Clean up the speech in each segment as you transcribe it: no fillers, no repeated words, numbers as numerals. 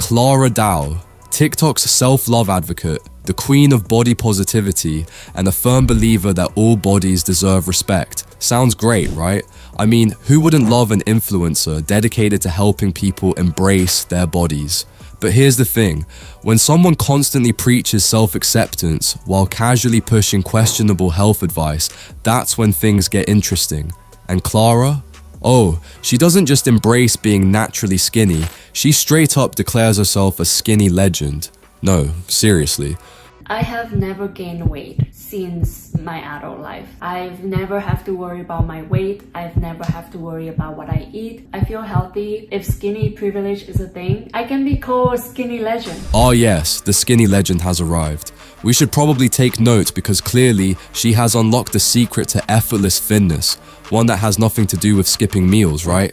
Clara Dao, TikTok's self-love advocate, the queen of body positivity, and a firm believer that all bodies deserve respect. Sounds great, right? I mean, who wouldn't love an influencer dedicated to helping people embrace their bodies? But here's the thing, when someone constantly preaches self-acceptance while casually pushing questionable health advice, that's when things get interesting. And Clara? Oh, she doesn't just embrace being naturally skinny, she straight up declares herself a skinny legend. No, seriously. I have never gained weight since my adult life. I've never have to worry about my weight. I've never have to worry about what I eat. I feel healthy. If skinny privilege is a thing, I can be called a skinny legend. Oh yes, the skinny legend has arrived. We should probably take note because clearly she has unlocked the secret to effortless thinness, one that has nothing to do with skipping meals, right?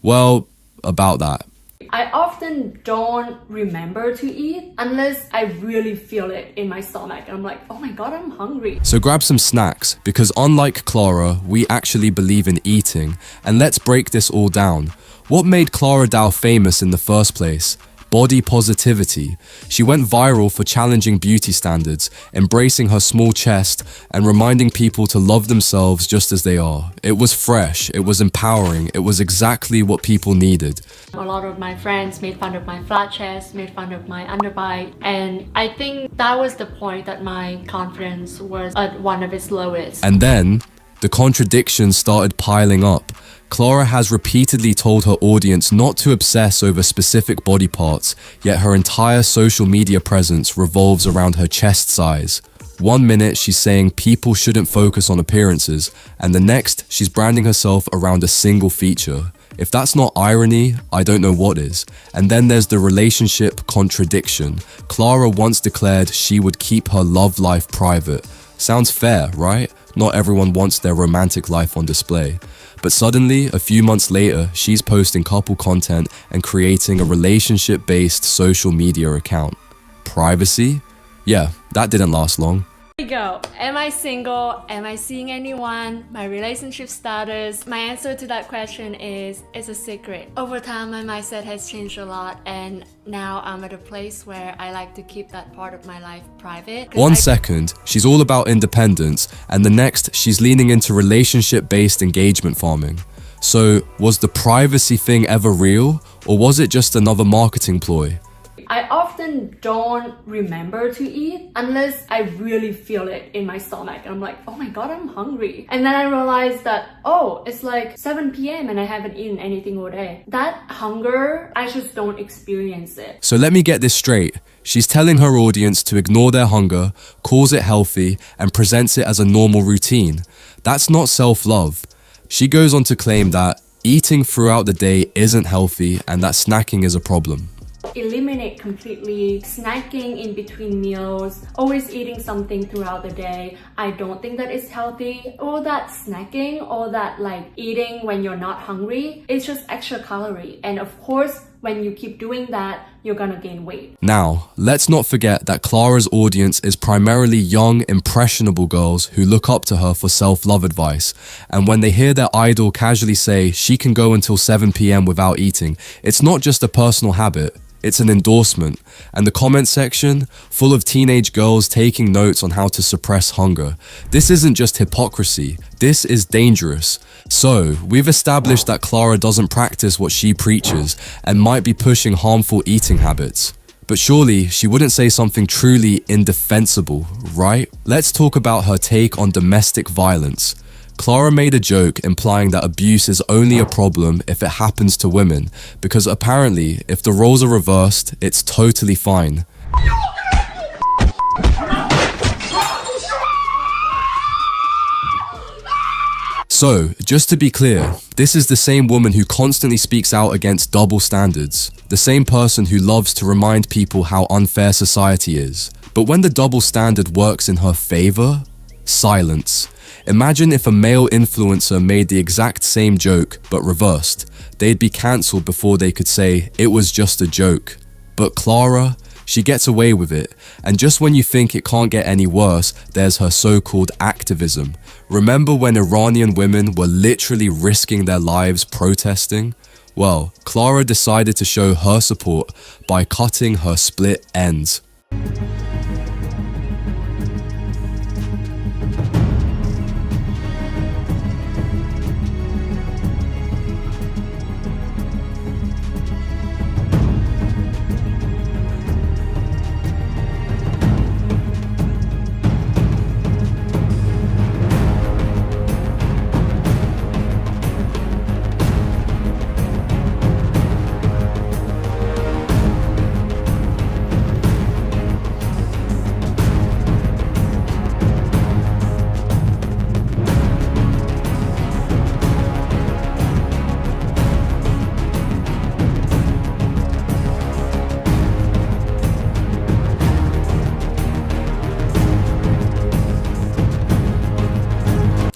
Well, about that. I often don't remember to eat unless I really feel it in my stomach. I'm like, oh my god, I'm hungry. So grab some snacks, because unlike Clara, we actually believe in eating. And let's break this all down. What made Clara Dao famous in the first place? Body positivity. She went viral for challenging beauty standards, embracing her small chest, and reminding people to love themselves just as they are. It was fresh, it was empowering, it was exactly what people needed. A lot of my friends made fun of my flat chest, made fun of my underbite, and I think that was the point that my confidence was at one of its lowest. And then, the contradictions started piling up. Clara has repeatedly told her audience not to obsess over specific body parts, yet her entire social media presence revolves around her chest size. One minute she's saying people shouldn't focus on appearances, and the next she's branding herself around a single feature. If that's not irony, I don't know what is. And then there's the relationship contradiction. Clara once declared she would keep her love life private. Sounds fair, right? Not everyone wants their romantic life on display. But suddenly, a few months later, she's posting couple content and creating a relationship-based social media account. Privacy? Yeah, that didn't last long. Here we go. Am I single? Am I seeing anyone? My relationship status? My answer to that question is, it's a secret. Over time, my mindset has changed a lot, and now I'm at a place where I like to keep that part of my life private. One second, she's all about independence, and the next, she's leaning into relationship-based engagement farming. So, was the privacy thing ever real, or was it just another marketing ploy? I often don't remember to eat unless I really feel it in my stomach. I'm like, oh my god, I'm hungry. And then I realized that, oh, it's like 7 p.m. and I haven't eaten anything all day. That hunger, I just don't experience it. So let me get this straight. She's telling her audience to ignore their hunger, calls it healthy, and presents it as a normal routine. That's not self-love. She goes on to claim that eating throughout the day isn't healthy and that snacking is a problem. Eliminate completely snacking in between meals, always eating something throughout the day. I don't think that is healthy. All that snacking, all that like eating when you're not hungry, it's just extra calorie. And of course, when you keep doing that, you're gonna gain weight. Now, let's not forget that Clara's audience is primarily young, impressionable girls who look up to her for self-love advice. And when they hear their idol casually say she can go until 7 p.m. without eating, it's not just a personal habit. It's an endorsement, and the comment section, full of teenage girls taking notes on how to suppress hunger. This isn't just hypocrisy, this is dangerous. So, we've established that Clara doesn't practice what she preaches and might be pushing harmful eating habits. But surely, she wouldn't say something truly indefensible, right? Let's talk about her take on domestic violence. Clara made a joke implying that abuse is only a problem if it happens to women, because apparently, if the roles are reversed, it's totally fine. So, just to be clear, this is the same woman who constantly speaks out against double standards, the same person who loves to remind people how unfair society is. But when the double standard works in her favor, silence. Imagine if a male influencer made the exact same joke, but reversed. They'd be cancelled before they could say, it was just a joke. But Clara, she gets away with it. And just when you think it can't get any worse, there's her so-called activism. Remember when Iranian women were literally risking their lives protesting? Well, Clara decided to show her support by cutting her split ends.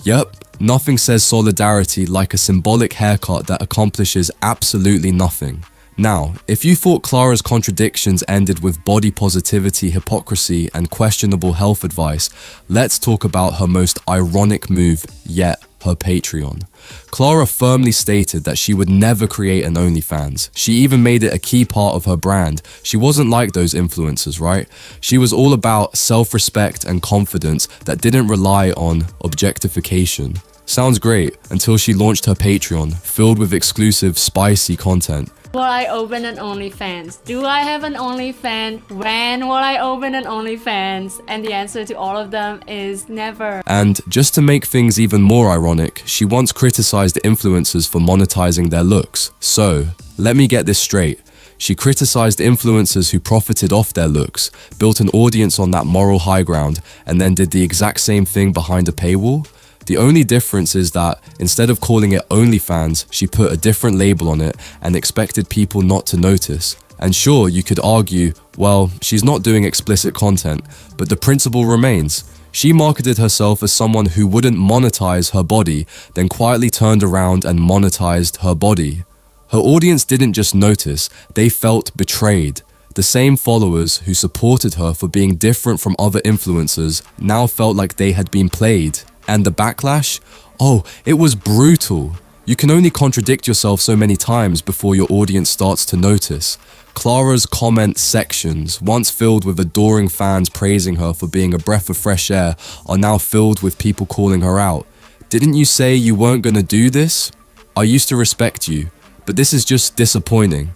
Yep, nothing says solidarity like a symbolic haircut that accomplishes absolutely nothing. Now, if you thought Clara's contradictions ended with body positivity, hypocrisy, and questionable health advice, let's talk about her most ironic move yet, her Patreon. Clara firmly stated that she would never create an OnlyFans. She even made it a key part of her brand. She wasn't like those influencers, right? She was all about self-respect and confidence that didn't rely on objectification. Sounds great until she launched her Patreon, filled with exclusive, spicy content. Will I open an OnlyFans? Do I have an OnlyFans? When will I open an OnlyFans? And the answer to all of them is never. And just to make things even more ironic, she once criticized influencers for monetizing their looks. So, let me get this straight. She criticized influencers who profited off their looks, built an audience on that moral high ground, and then did the exact same thing behind a paywall? The only difference is that instead of calling it OnlyFans, she put a different label on it and expected people not to notice. And sure, you could argue, well, she's not doing explicit content, but the principle remains. She marketed herself as someone who wouldn't monetize her body, then quietly turned around and monetized her body. Her audience didn't just notice, they felt betrayed. The same followers who supported her for being different from other influencers now felt like they had been played. And the backlash? Oh, it was brutal. You can only contradict yourself so many times before your audience starts to notice. Clara's comment sections, once filled with adoring fans praising her for being a breath of fresh air, are now filled with people calling her out. Didn't you say you weren't gonna do this? I used to respect you, but this is just disappointing.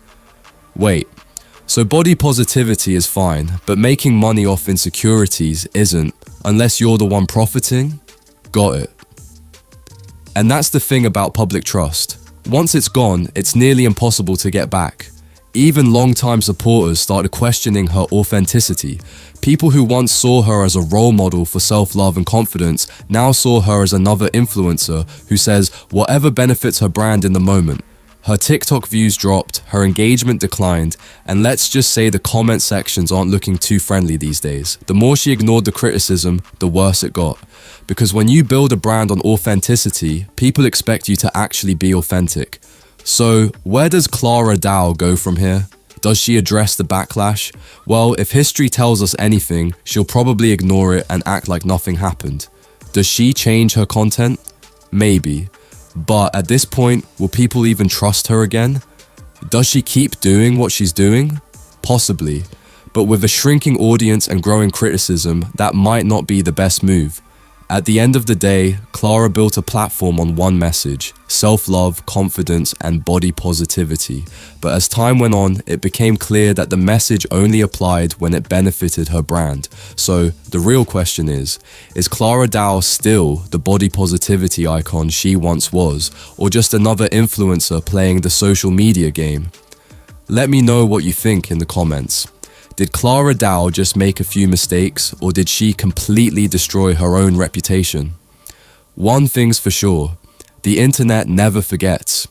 Wait, so body positivity is fine, but making money off insecurities isn't, unless you're the one profiting? Got it. And that's the thing about public trust. Once it's gone, it's nearly impossible to get back. Even long-time supporters started questioning her authenticity. People who once saw her as a role model for self-love and confidence now saw her as another influencer who says whatever benefits her brand in the moment. Her TikTok views dropped, her engagement declined, and let's just say the comment sections aren't looking too friendly these days. The more she ignored the criticism, the worse it got. Because when you build a brand on authenticity, people expect you to actually be authentic. So, where does Clara Dao go from here? Does she address the backlash? Well, if history tells us anything, she'll probably ignore it and act like nothing happened. Does she change her content? Maybe. But at this point, will people even trust her again? Does she keep doing what she's doing? Possibly. But with a shrinking audience and growing criticism, that might not be the best move. At the end of the day, Clara built a platform on one message: self-love, confidence, and body positivity. But as time went on, it became clear that the message only applied when it benefited her brand. So the real question is Clara Dao still the body positivity icon she once was, or just another influencer playing the social media game? Let me know what you think in the comments. Did Clara Dao just make a few mistakes, or did she completely destroy her own reputation? One thing's for sure, the internet never forgets.